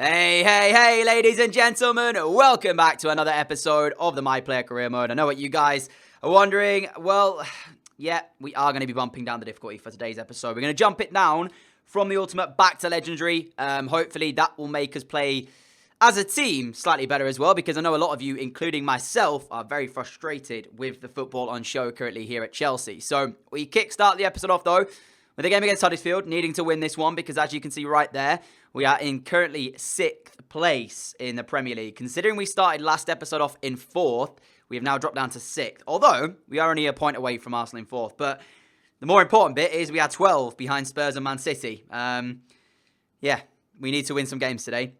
Hey, hey, hey, ladies and gentlemen, welcome back to another episode of the My Player Career Mode. I know what you guys are wondering. Well, yeah, we are going to be bumping down the difficulty for today's episode. We're going to jump it down from the Ultimate back to Legendary. Hopefully that will make us play as a team slightly better as well, because I know a lot of you, including myself, are very frustrated with the football on show currently here at Chelsea. So we kickstart the episode off, though, with a game against Huddersfield, needing to win this one, because as you can see right there, we are in currently 6th place in the Premier League. Considering we started last episode off in 4th, we have now dropped down to 6th. Although, we are only a point away from Arsenal in 4th. But the more important bit is we are 12 behind Spurs and Man City. Yeah, we need to win some games today.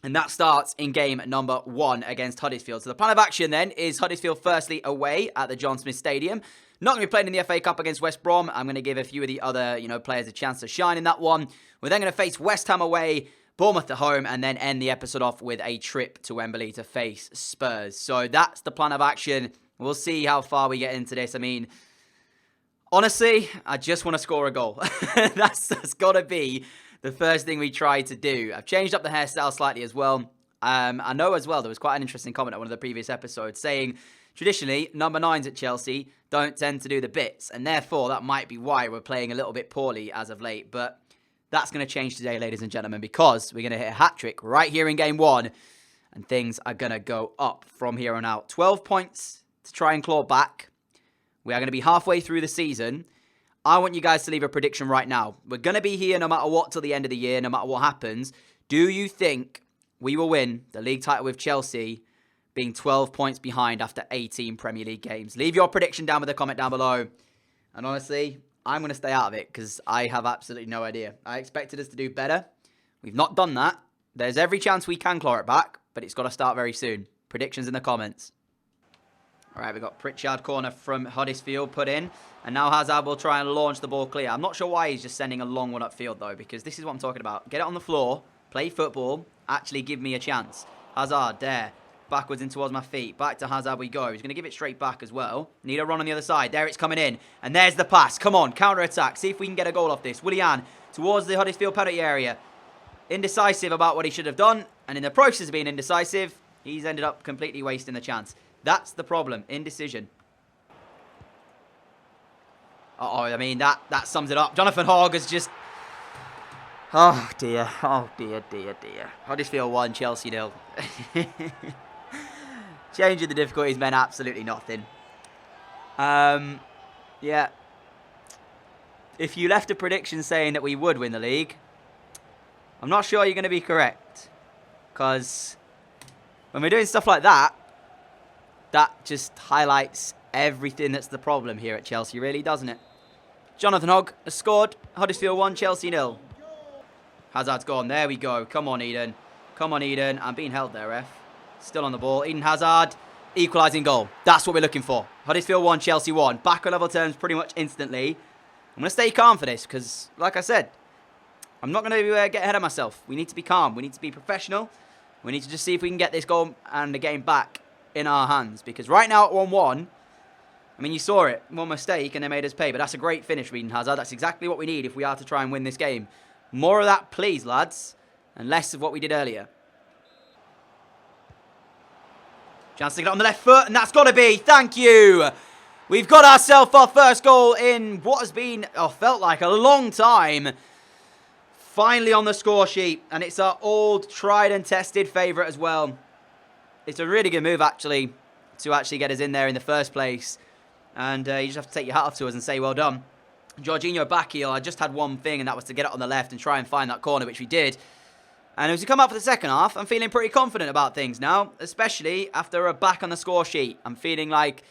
And that starts in game number 1 against Huddersfield. So the plan of action then is Huddersfield firstly away at the John Smith Stadium. Not going to be playing in the FA Cup against West Brom. I'm going to give a few of the other, players a chance to shine in that one. We're then going to face West Ham away, Bournemouth at home, and then end the episode off with a trip to Wembley to face Spurs. So that's the plan of action. We'll see how far we get into this. I mean, honestly, I just want to score a goal. That's got to be the first thing we try to do. I've changed up the hairstyle slightly as well. I know as well, there was quite an interesting comment on one of the previous episodes saying, traditionally, number 9s at Chelsea don't tend to do the bits, and therefore that might be why we're playing a little bit poorly as of late. But that's going to change today, ladies and gentlemen, because we're going to hit a hat-trick right here in game 1, and things are going to go up from here on out. 12 points to try and claw back. We are going to be halfway through the season. I want you guys to leave a prediction right now. We're going to be here no matter what till the end of the year, no matter what happens. Do you think we will win the league title with Chelsea being 12 points behind after 18 Premier League games? Leave your prediction down with a comment down below. And honestly, I'm going to stay out of it because I have absolutely no idea. I expected us to do better. We've not done that. There's every chance we can claw it back, but it's got to start very soon. Predictions in the comments. All right, we've got Pritchard corner from Huddersfield put in. And now Hazard will try and launch the ball clear. I'm not sure why he's just sending a long one upfield, though, because this is what I'm talking about. Get it on the floor, play football, actually give me a chance. Hazard, there. Backwards in towards my feet. Back to Hazard we go. He's going to give it straight back as well. Need a run on the other side. There it's coming in. And there's the pass. Come on, counter-attack. See if we can get a goal off this. Willian towards the Huddersfield penalty area. Indecisive about what he should have done. And in the process of being indecisive, he's ended up completely wasting the chance. That's the problem. Indecision. Uh-oh, I mean, that sums it up. Jonathan Hogg has just... Oh, dear. Oh, dear, dear, dear. Huddersfield 1, Chelsea 0. Changing the difficulties meant absolutely nothing. Yeah. If you left a prediction saying that we would win the league, I'm not sure you're going to be correct. Because when we're doing stuff like that, that just highlights everything that's the problem here at Chelsea, really, doesn't it? Jonathan Hogg has scored. Huddersfield 1, Chelsea 0. Hazard's gone. There we go. Come on, Eden. Come on, Eden. I'm being held there, ref. Still on the ball. Eden Hazard, equalising goal. That's what we're looking for. Huddersfield 1, Chelsea 1. Back on level terms pretty much instantly. I'm going to stay calm for this because, like I said, I'm not going to get ahead of myself. We need to be calm. We need to be professional. We need to just see if we can get this goal and the game back in our hands. Because right now at 1-1, I mean, you saw it. One mistake and they made us pay. But that's a great finish, Eden Hazard. That's exactly what we need if we are to try and win this game. More of that, please, lads. And less of what we did earlier. Chance to get it on the left foot, and that's got to be. Thank you. We've got ourselves our first goal in what has been, felt like a long time. Finally on the score sheet, and it's our old, tried and tested favourite as well. It's a really good move, actually, to actually get us in there in the first place. And you just have to take your hat off to us and say, well done. Jorginho back heel, I just had one thing, and that was to get it on the left and try and find that corner, which we did. And as we come up for the second half, I'm feeling pretty confident about things now, especially after we're back on the score sheet. I'm feeling like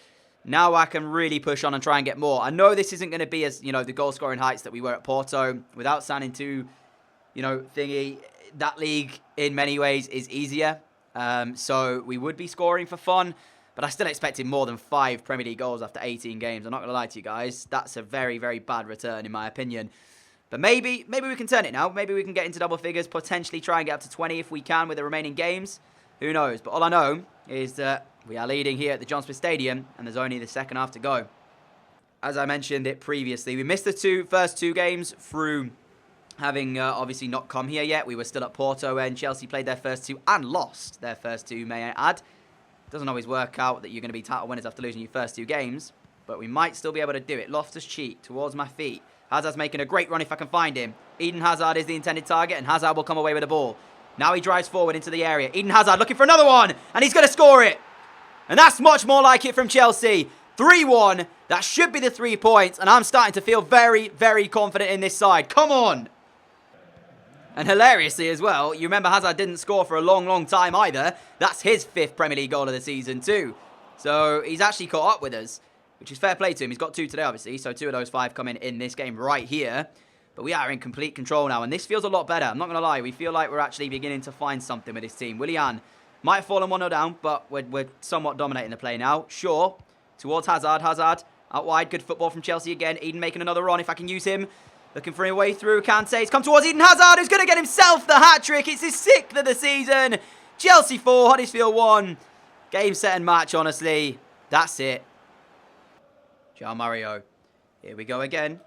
now I can really push on and try and get more. I know this isn't going to be as, the goal-scoring heights that we were at Porto. Without sounding too, thingy, that league in many ways is easier. So we would be scoring for fun, but I still expected more than 5 Premier League goals after 18 games. I'm not going to lie to you guys. That's a very, very bad return in my opinion. But maybe we can turn it now. Maybe we can get into double figures, potentially try and get up to 20 if we can with the remaining games. Who knows? But all I know is that we are leading here at the John Smith Stadium, and there's only the second half to go. As I mentioned it previously, we missed the first two games through having obviously not come here yet. We were still at Porto when Chelsea played their first two and lost their first two, may I add. Doesn't always work out that you're going to be title winners after losing your first two games, but we might still be able to do it. Loftus-Cheek towards my feet. Hazard's making a great run if I can find him. Eden Hazard is the intended target, and Hazard will come away with the ball. Now he drives forward into the area. Eden Hazard looking for another one, and he's going to score it. And that's much more like it from Chelsea. 3-1. That should be the 3 points, and I'm starting to feel very, very confident in this side. Come on. And hilariously as well, you remember Hazard didn't score for a long, long time either. That's his 5th Premier League goal of the season too. So he's actually caught up with us, which is fair play to him. He's got 2 today, obviously, so 2 of those 5 coming in this game right here. But we are in complete control now, and this feels a lot better. I'm not going to lie. We feel like we're actually beginning to find something with this team. Willian might have fallen 1-0 down, but we're somewhat dominating the play now. Shaw towards Hazard. Hazard out wide. Good football from Chelsea again. Eden making another run if I can use him. Looking for a way through. Kante. It's come towards Eden Hazard, who's going to get himself the hat-trick. It's his 6th of the season. Chelsea 4, Huddersfield 1. Game, set, and match, honestly. That's it. João Mario. Here we go again.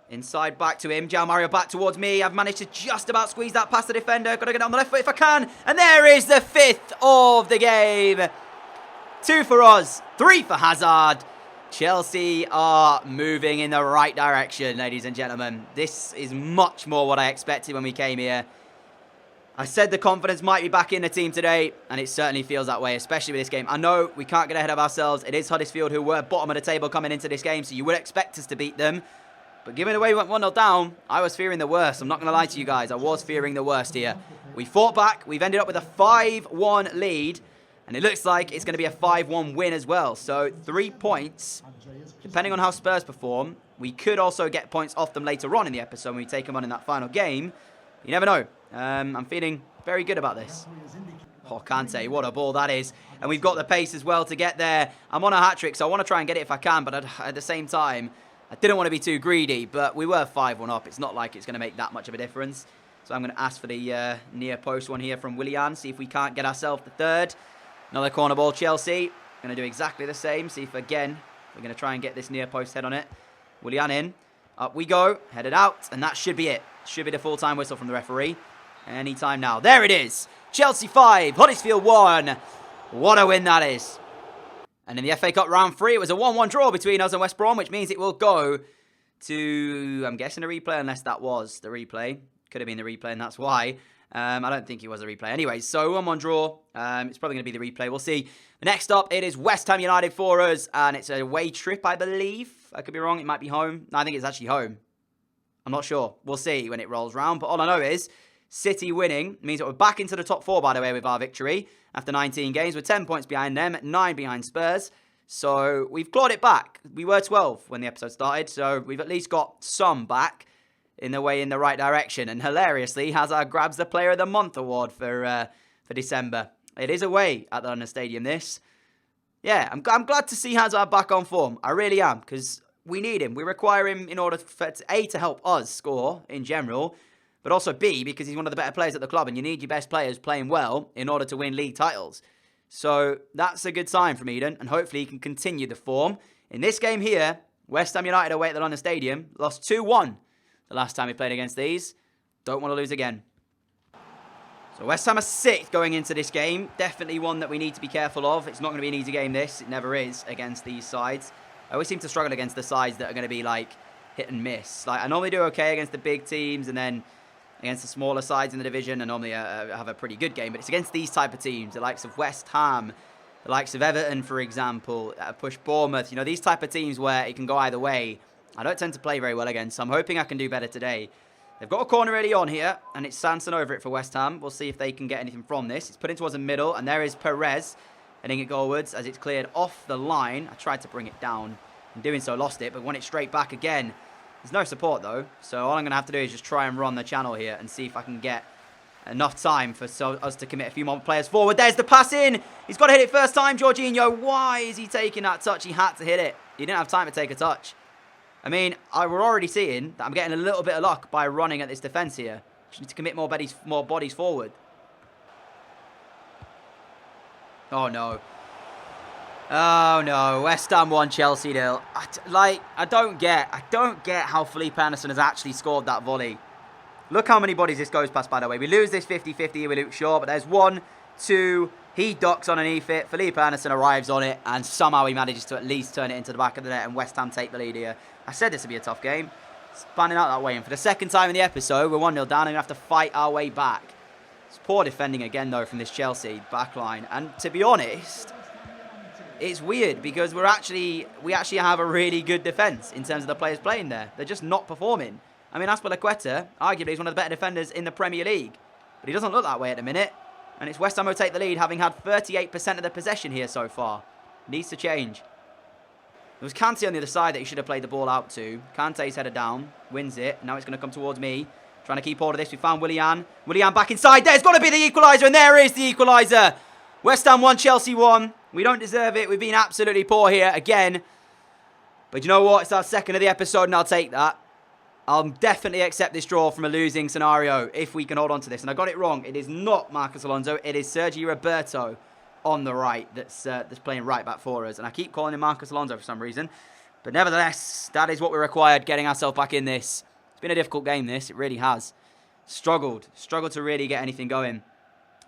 Inside, back to him. João Mario back towards me. I've managed to just about squeeze that past the defender. Got to get it on the left foot if I can. And there is the 5th of the game. 2 for us. 3 for Hazard. Chelsea are moving in the right direction, ladies and gentlemen. This is much more what I expected when we came here. I said the confidence might be back in the team today, and it certainly feels that way, especially with this game. I know we can't get ahead of ourselves. It is Huddersfield who were bottom of the table coming into this game, so you would expect us to beat them. But given the way we went 1-0 down, I was fearing the worst. I'm not going to lie to you guys. I was fearing the worst here. We fought back. We've ended up with a 5-1 lead. And it looks like it's going to be a 5-1 win as well. So 3 points. Depending on how Spurs perform, we could also get points off them later on in the episode when we take them on in that final game. You never know. I'm feeling very good about this. Oh, Kante, what a ball that is. And we've got the pace as well to get there. I'm on a hat-trick, so I want to try and get it if I can. But at the same time, I didn't want to be too greedy. But we were 5-1 up. It's not like it's going to make that much of a difference. So I'm going to ask for the near post one here from Willian. See if we can't get ourselves the 3rd. Another corner ball, Chelsea. Going to do exactly the same. See if, again, we're going to try and get this near post head on it. Willian in. Up we go. Headed out. And that should be it. Should be the full-time whistle from the referee. Anytime now. There it is. Chelsea 5. Huddersfield 1. What a win that is. And in the FA Cup round 3, it was a 1-1 draw between us and West Brom, which means it will go to, I'm guessing, a replay, unless that was the replay. Could have been the replay, and that's why. I don't think it was a replay. Anyway, so 1-1 draw. It's probably going to be the replay. We'll see. Next up, it is West Ham United for us. And it's a away trip, I believe. I could be wrong. It might be home. No, I think it's actually home. I'm not sure. We'll see when it rolls round. But all I know is City winning means that we're back into the top 4, by the way, with our victory. After 19 games, we're 10 points behind them, 9 behind Spurs. So we've clawed it back. We were 12 when the episode started. So we've at least got some back in the way in the right direction. And hilariously, Hazard grabs the Player of the Month award for December. It is away at the London Stadium, this. Yeah, I'm glad to see Hazard back on form. I really am, because we need him. We require him in order for A, to help us score in general, but also B, because he's one of the better players at the club, and you need your best players playing well in order to win league titles. So that's a good sign from Eden, and hopefully he can continue the form. In this game here, West Ham United away at the London Stadium, lost 2-1 the last time we played against these. Don't want to lose again. So West Ham are 6th going into this game. Definitely one that we need to be careful of. It's not going to be an easy game, this. It never is against these sides. I always seem to struggle against the sides that are going to be, like, hit and miss. Like, I normally do okay against the big teams, and then against the smaller sides in the division, I normally have a pretty good game. But it's against these type of teams, the likes of West Ham, the likes of Everton, for example, push Bournemouth. You know, these type of teams where it can go either way, I don't tend to play very well against. So I'm hoping I can do better today. They've got a corner early on here, and it's Sanson over it for West Ham. We'll see if they can get anything from this. It's put in towards the middle, and there is Perez heading it goalwards as it's cleared off the line. I tried to bring it down, and doing so lost it, but won it straight back again. There's no support, though, so all I'm going to have to do is just try and run the channel here and see if I can get enough time for us to commit a few more players forward. There's the pass in. He's got to hit it first time, Jorginho. Why is he taking that touch? He had to hit it. He didn't have time to take a touch. I mean, we're already seeing that I'm getting a little bit of luck by running at this defence here. Just need to commit more bodies forward. Oh, no. Oh, no. West Ham 1, Chelsea 0. I don't get how Felipe Anderson has actually scored that volley. Look how many bodies this goes past, by the way. We lose this 50-50 with Luke Shaw, but there's 1, 2... He ducks underneath it. Felipe Anderson arrives on it, and somehow he manages to at least turn it into the back of the net, and West Ham take the lead here. I said this would be a tough game. It's panning out that way, and for the second time in the episode, we're 1-0 down, and we have to fight our way back. It's poor defending again, though, from this Chelsea backline. And to be honest, it's weird, because we actually have a really good defence in terms of the players playing there. They're just not performing. I mean, Azpilicueta, arguably, is one of the better defenders in the Premier League, but he doesn't look that way at the minute. And it's West Ham who take the lead, having had 38% of the possession here so far. Needs to change. There was Kante on the other side that he should have played the ball out to. Kante's headed down, wins it. Now it's going to come towards me. Trying to keep hold of this. We found Willian. Willian back inside. There's got to be the equaliser, and there is the equaliser. West Ham 1, Chelsea 1. We don't deserve it. We've been absolutely poor here again. But you know what? It's our second of the episode, and I'll take that. I'll definitely accept this draw from a losing scenario if we can hold on to this. And I got it wrong. It is not Marcos Alonso. It is Sergio Roberto on the right that's playing right back for us. And I keep calling him Marcos Alonso for some reason. But nevertheless, that is what we required, getting ourselves back in this. It's been a difficult game, this. It really has. Struggled to really get anything going.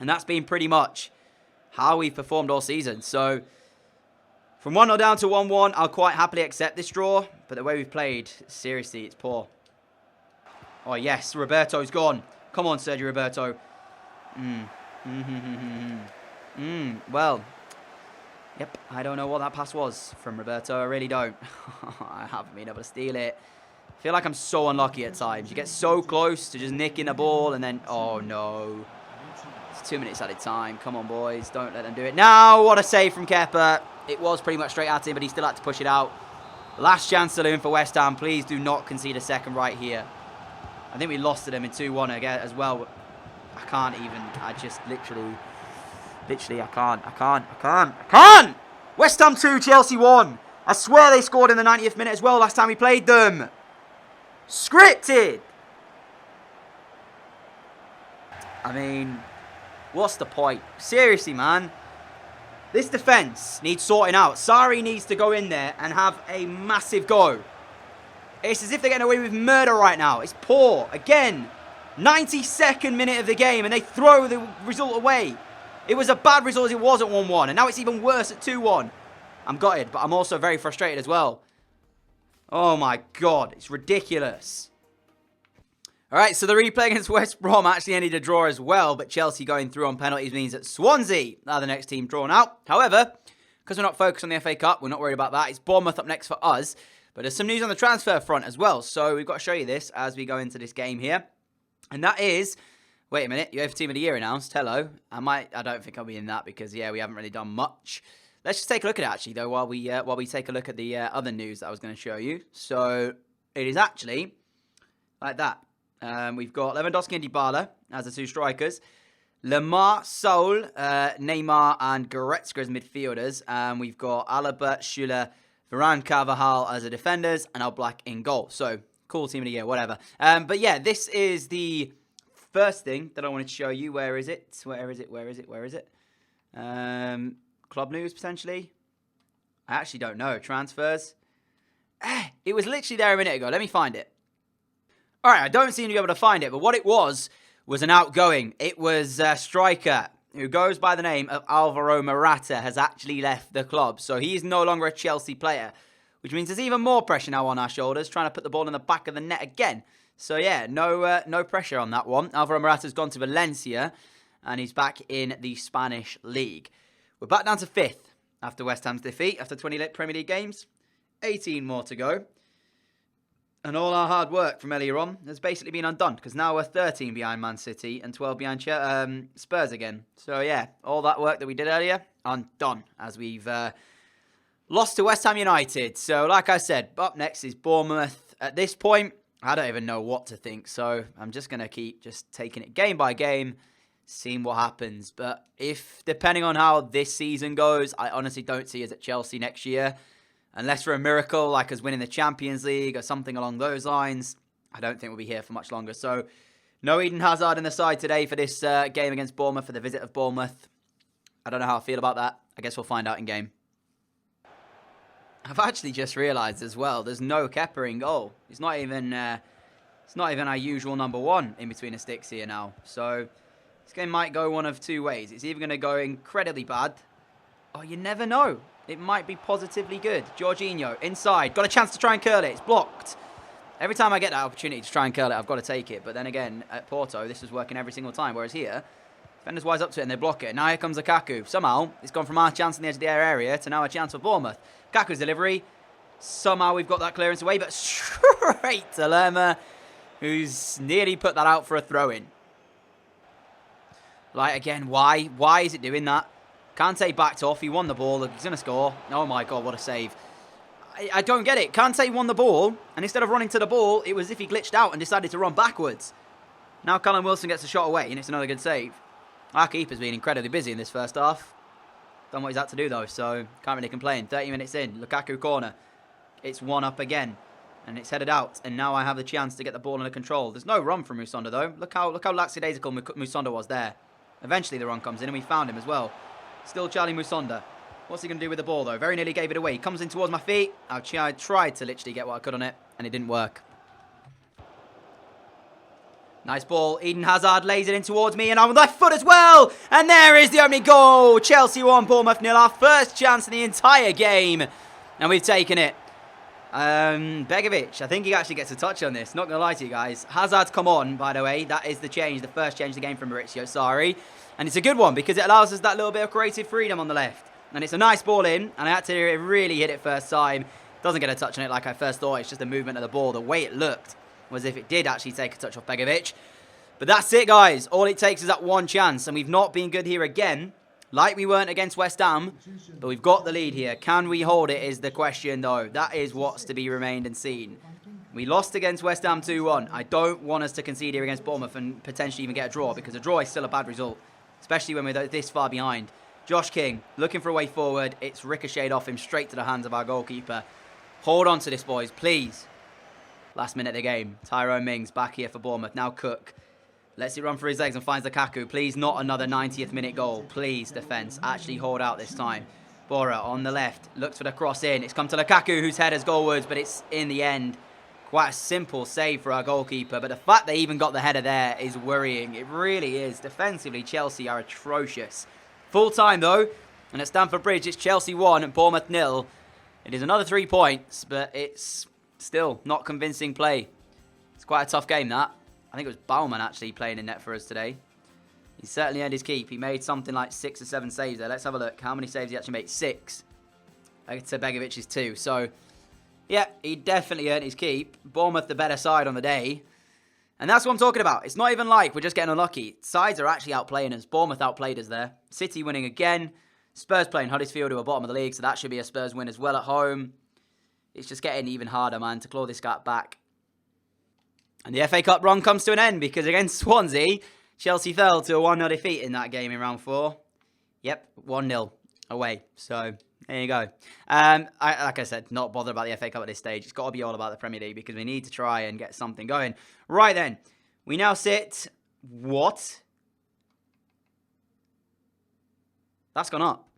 And that's been pretty much how we've performed all season. So from 1-0 down to 1-1, I'll quite happily accept this draw. But the way we've played, seriously, it's poor. Oh, yes, Roberto's gone. Come on, Sergio Roberto. Well, yep, I don't know what that pass was from Roberto. I really don't. I haven't been able to steal it. I feel like I'm so unlucky at times. You get so close to just nicking the ball and then, oh, no. It's 2 minutes at a time. Come on, boys. Don't let them do it. Now, what a save from Kepa. It was pretty much straight at him, but he still had to push it out. Last chance saloon for West Ham. Please do not concede a second right here. I think we lost to them in 2-1 again as well. I can't even. I just literally, I can't. West Ham 2, Chelsea 1. I swear they scored in the 90th minute as well last time we played them. Scripted. I mean, what's the point? Seriously, man. This defence needs sorting out. Sarri needs to go in there and have a massive go. It's as if they're getting away with murder right now. It's poor. Again, 92nd minute of the game, and they throw the result away. It was a bad result as it was at 1-1, and now it's even worse at 2-1. I'm gutted, but I'm also very frustrated as well. Oh my God, it's ridiculous. All right, so the replay against West Brom actually ended a draw as well, but Chelsea going through on penalties means that Swansea are the next team drawn out. However, because we're not focused on the FA Cup, we're not worried about that. It's Bournemouth up next for us. But there's some news on the transfer front as well. So we've got to show you this as we go into this game here. And that is, wait a minute, UEFA Team of the Year announced. Hello. I don't think I'll be in that because, yeah, we haven't really done much. Let's just take a look at it, actually, though, while we take a look at the other news that I was going to show you. So it is actually like that. We've got Lewandowski and Dybala as the two strikers. Lemar, Saul, Neymar, and Goretzka as midfielders. And we've got Alaba, Schüller, Varane, Carvajal as the defenders, and Oblak in goal. So, cool Team of the Year, whatever. But yeah, this is the first thing that I wanted to show you. Where is it? Where is it? Club news, potentially? I actually don't know. Transfers? It was literally there a minute ago. Let me find it. Alright, I don't seem to be able to find it, but what it was an outgoing. It was a striker who goes by the name of Alvaro Morata, has actually left the club. So he's no longer a Chelsea player, which means there's even more pressure now on our shoulders, trying to put the ball in the back of the net again. So yeah, no pressure on that one. Alvaro Morata's gone to Valencia, and he's back in the Spanish league. We're back down to 5th after West Ham's defeat, after 20 Premier League games. 18 more to go. And all our hard work from earlier on has basically been undone, because now we're 13 behind Man City and 12 behind Spurs again. So yeah, all that work that we did earlier, undone, as we've lost to West Ham United. So like I said, up next is Bournemouth. At this point, I don't even know what to think. So I'm just going to keep just taking it game by game, seeing what happens. But if, depending on how this season goes, I honestly don't see us at Chelsea next year. Unless for a miracle, like us winning the Champions League or something along those lines, I don't think we'll be here for much longer. So, no Eden Hazard in the side today for this game against Bournemouth, for the visit of Bournemouth. I don't know how I feel about that. I guess we'll find out in game. I've actually just realised as well, there's no Kepa in goal. He's not even It's not even our usual number 1 in between the sticks here now. So this game might go one of 2 ways. It's either going to go incredibly bad, or you never know. It might be positively good. Jorginho, inside. Got a chance to try and curl it. It's blocked. Every time I get that opportunity to try and curl it, I've got to take it. But then again, at Porto, this was working every single time. Whereas here, defenders wise up to it and they block it. Now here comes Lukaku. Somehow, it's gone from our chance on the edge of the area to now a chance for Bournemouth. Lukaku's delivery. Somehow we've got that clearance away, but straight to Lerma, who's nearly put that out for a throw-in. Like, again, why? Why is it doing that? Kante backed off. He won the ball. He's going to score. Oh, my God, what a save. I don't get it. Kante won the ball, and instead of running to the ball, it was as if he glitched out and decided to run backwards. Now Callum Wilson gets a shot away, and it's another good save. Our keeper's been incredibly busy in this first half. Done what he's had to do, though, so can't really complain. 30 minutes in. Lukaku corner. It's 1 up again, and it's headed out, and now I have the chance to get the ball under control. There's no run from Musonda, though. Look how lackadaisical Musonda was there. Eventually, the run comes in, and we found him as well. Still Charlie Musonda. What's he going to do with the ball, though? Very nearly gave it away. He comes in towards my feet. I tried to literally get what I could on it, and it didn't work. Nice ball. Eden Hazard lays it in towards me, and I'm with my foot as well. And there is the opening goal. Chelsea 1, Bournemouth 0. Our first chance in the entire game, and we've taken it. Begovic, I think he actually gets a touch on this. Not going to lie to you guys. Hazard's come on, by the way. That is the change, the first change of the game from Maurizio Sarri. And it's a good one because it allows us that little bit of creative freedom on the left. And it's a nice ball in, and I had to really hit it first time. Doesn't get a touch on it like I first thought. It's just a movement of the ball. The way it looked was if it did actually take a touch off Begovic. But that's it, guys. All it takes is that one chance, and we've not been good here again, like we weren't against West Ham. But we've got the lead here. Can we hold it is the question, though. That is what's to be remained and seen. We lost against West Ham 2-1. I don't want us to concede here against Bournemouth and potentially even get a draw, because a draw is still a bad result, especially when we're this far behind. Josh King, looking for a way forward. It's ricocheted off him straight to the hands of our goalkeeper. Hold on to this, boys, please. Last minute of the game. Tyrone Mings back here for Bournemouth. Now Cook. Lets it run for his legs and finds Lukaku. Please, not another 90th minute goal. Please, defence. Actually hold out this time. Bora on the left. Looks for the cross in. It's come to Lukaku, whose header's goalwards, but it's in the end. Quite a simple save for our goalkeeper. But the fact they even got the header there is worrying. It really is. Defensively, Chelsea are atrocious. Full time, though. And at Stamford Bridge, it's Chelsea 1 and Bournemouth 0. It is another 3 points, but it's still not convincing play. It's quite a tough game, that. I think it was Baumann actually playing in net for us today. He certainly earned his keep. He made something like 6 or 7 saves there. Let's have a look. How many saves he actually made? 6. To Begovic's 2. So, yeah, he definitely earned his keep. Bournemouth the better side on the day. And that's what I'm talking about. It's not even like we're just getting unlucky. Sides are actually outplaying us. Bournemouth outplayed us there. City winning again. Spurs playing Huddersfield, who are bottom of the league, so that should be a Spurs win as well at home. It's just getting even harder, man, to claw this gap back. And the FA Cup run comes to an end because against Swansea, Chelsea fell to a 1-0 defeat in that game in round 4. Yep, 1-0 away. So, there you go. Like I said, not bothered about the FA Cup at this stage. It's got to be all about the Premier League because we need to try and get something going. Right then, we now sit... What? That's gone up.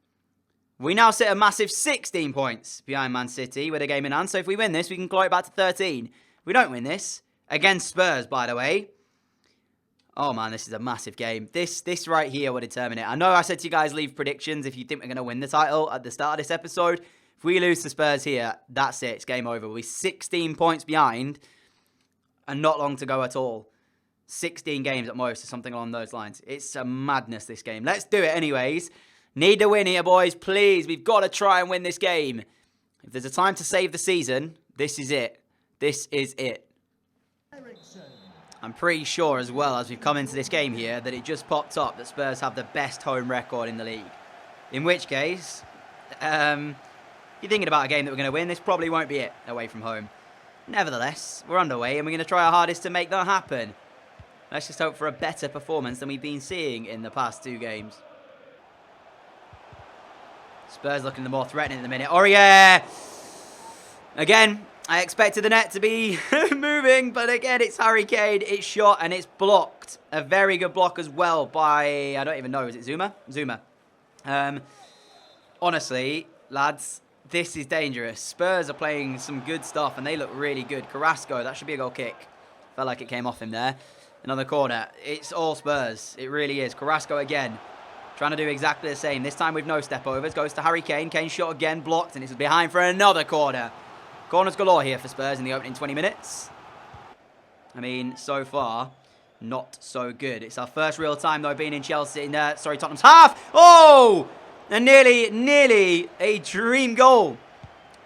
We now sit a massive 16 points behind Man City with a game in hand. So if we win this, we can claw it back to 13. If we don't win this, against Spurs, by the way. Oh, man, this is a massive game. This right here will determine it. I know I said to you guys, leave predictions if you think we're going to win the title at the start of this episode. If we lose to Spurs here, that's it. It's game over. We'll be 16 points behind and not long to go at all. 16 games at most or something along those lines. It's a madness, this game. Let's do it anyways. Need to win here, boys. Please, we've got to try and win this game. If there's a time to save the season, this is it. This is it. I'm pretty sure as well as we've come into this game here that it just popped up that Spurs have the best home record in the league. In which case, you're thinking about a game that we're going to win. This probably won't be it away from home. Nevertheless, we're underway and we're going to try our hardest to make that happen. Let's just hope for a better performance than we've been seeing in the past 2 games. Spurs looking the more threatening at the minute. Aurier! Again, I expected the net to be moving, but again, it's Harry Kane. It's shot and it's blocked. A very good block as well by, I don't even know, is it Zuma? Zuma. Honestly, lads, this is dangerous. Spurs are playing some good stuff and they look really good. Carrasco, that should be a goal kick. Felt like it came off him there. Another corner. It's all Spurs. It really is. Carrasco again. Trying to do exactly the same. This time with no step overs. Goes to Harry Kane. Kane shot again. Blocked. And it's behind for another corner. Corners galore here for Spurs in the opening 20 minutes. I mean, so far, not so good. It's our first real time, though, being in Chelsea. Tottenham's half. Oh! And nearly a dream goal.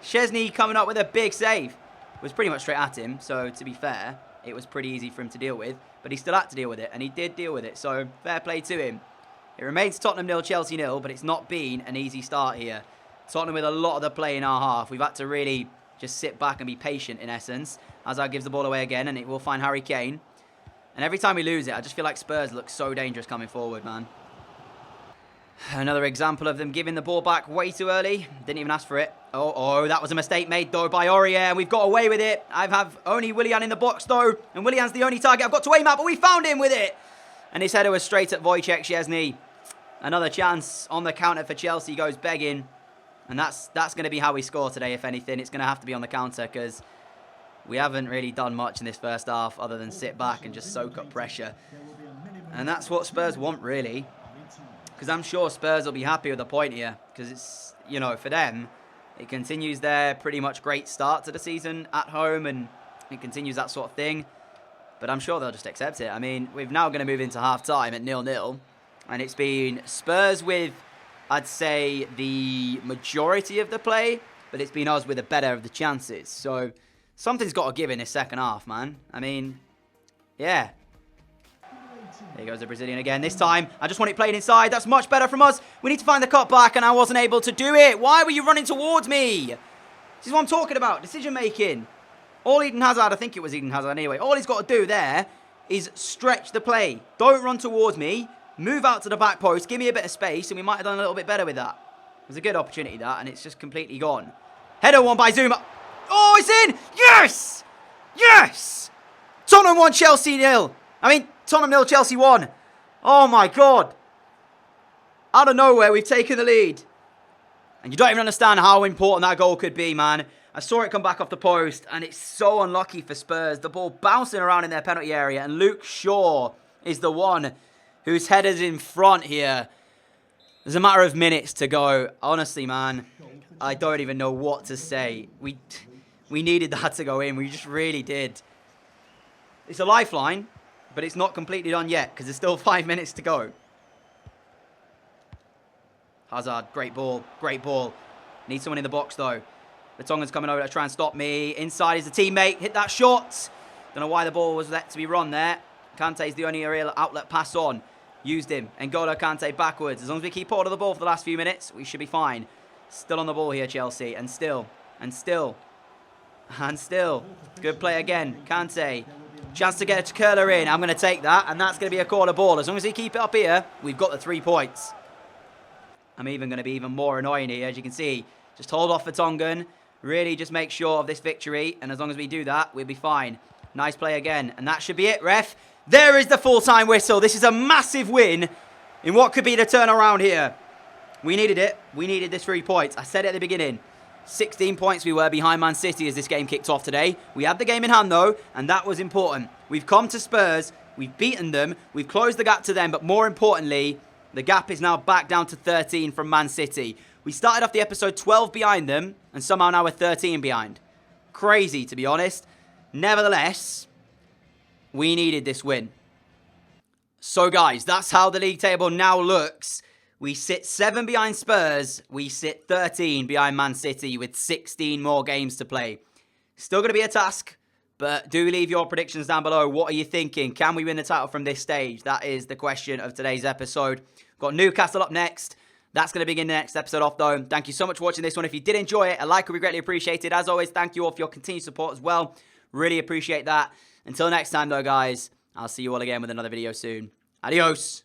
Szczesny coming up with a big save. It was pretty much straight at him. So, to be fair, it was pretty easy for him to deal with. But he still had to deal with it. And he did deal with it. So, fair play to him. It remains Tottenham 0, Chelsea 0, but it's not been an easy start here. Tottenham with a lot of the play in our half. We've had to really just sit back and be patient, in essence. Hazard gives the ball away again, and it will find Harry Kane. And every time we lose it, I just feel like Spurs look so dangerous coming forward, man. Another example of them giving the ball back way too early. Didn't even ask for it. Oh, that was a mistake made, though, by Aurier. We've got away with it. I have only Willian in the box, though. And Willian's the only target I've got to aim at, but we found him with it. And his header was straight at Wojciech Szczesny. Another chance on the counter for Chelsea goes begging. And that's going to be how we score today, if anything. It's going to have to be on the counter because we haven't really done much in this first half other than sit back and just soak up pressure. And that's what Spurs want, really. Because I'm sure Spurs will be happy with the point here. Because it's, you know, for them, it continues their pretty much great start to the season at home. And it continues that sort of thing. But I'm sure they'll just accept it. I mean, we're now going to move into half-time at 0-0. And it's been Spurs with, I'd say, the majority of the play. But it's been us with the better of the chances. So something's got to give in this second half, man. I mean, yeah. There goes the Brazilian again. This time, I just want it played inside. That's much better from us. We need to find the cut back, and I wasn't able to do it. Why were you running towards me? This is what I'm talking about. Decision-making. All Eden Hazard, I think it was Eden Hazard anyway. All he's got to do there is stretch the play. Don't run towards me. Move out to the back post. Give me a bit of space, and we might have done a little bit better with that. It was a good opportunity, that, and it's just completely gone. Header won by Zuma. Oh, it's in! Yes! Yes! Tottenham 1, Chelsea 0. Tottenham 0, Chelsea 1. Oh, my God. Out of nowhere, we've taken the lead. And you don't even understand how important that goal could be, man. I saw it come back off the post, and it's so unlucky for Spurs. The ball bouncing around in their penalty area, and Luke Shaw is the one whose header's in front here. There's a matter of minutes to go. Honestly, man, I don't even know what to say. We needed that to go in. We just really did. It's a lifeline, but it's not completely done yet because there's still 5 minutes to go. Hazard, great ball, great ball. Need someone in the box, though. Vertonghen's coming over to try and stop me. Inside is the teammate. Hit that shot. Don't know why the ball was let to be run there. Kante's the only real outlet pass on. Used him. N'Golo Kante backwards. As long as we keep hold of the ball for the last few minutes, we should be fine. Still on the ball here, Chelsea. And still. Good play again. Kante. Chance to get a curler in. I'm going to take that. And that's going to be a corner ball. As long as we keep it up here, we've got the 3 points. I'm even going to be even more annoying here, as you can see. Just hold off Vertonghen. Really just make sure of this victory. And as long as we do that, we'll be fine. Nice play again. And that should be it, ref. There is the full-time whistle. This is a massive win in what could be the turnaround here. We needed it. We needed this 3 points. I said it at the beginning. 16 points we were behind Man City as this game kicked off today. We had the game in hand, though, and that was important. We've come to Spurs. We've beaten them. We've closed the gap to them. But more importantly, the gap is now back down to 13 from Man City. We started off the episode 12 behind them, and somehow now we're 13 behind. Crazy, to be honest. Nevertheless, we needed this win. So, guys, that's how the league table now looks. We sit 7 behind Spurs. We sit 13 behind Man City with 16 more games to play. Still going to be a task, but do leave your predictions down below. What are you thinking? Can we win the title from this stage? That is the question of today's episode. Got Newcastle up next. That's going to begin the next episode off, though. Thank you so much for watching this one. If you did enjoy it, a like would be greatly appreciated. As always, thank you all for your continued support as well. Really appreciate that. Until next time, though, guys, I'll see you all again with another video soon. Adios.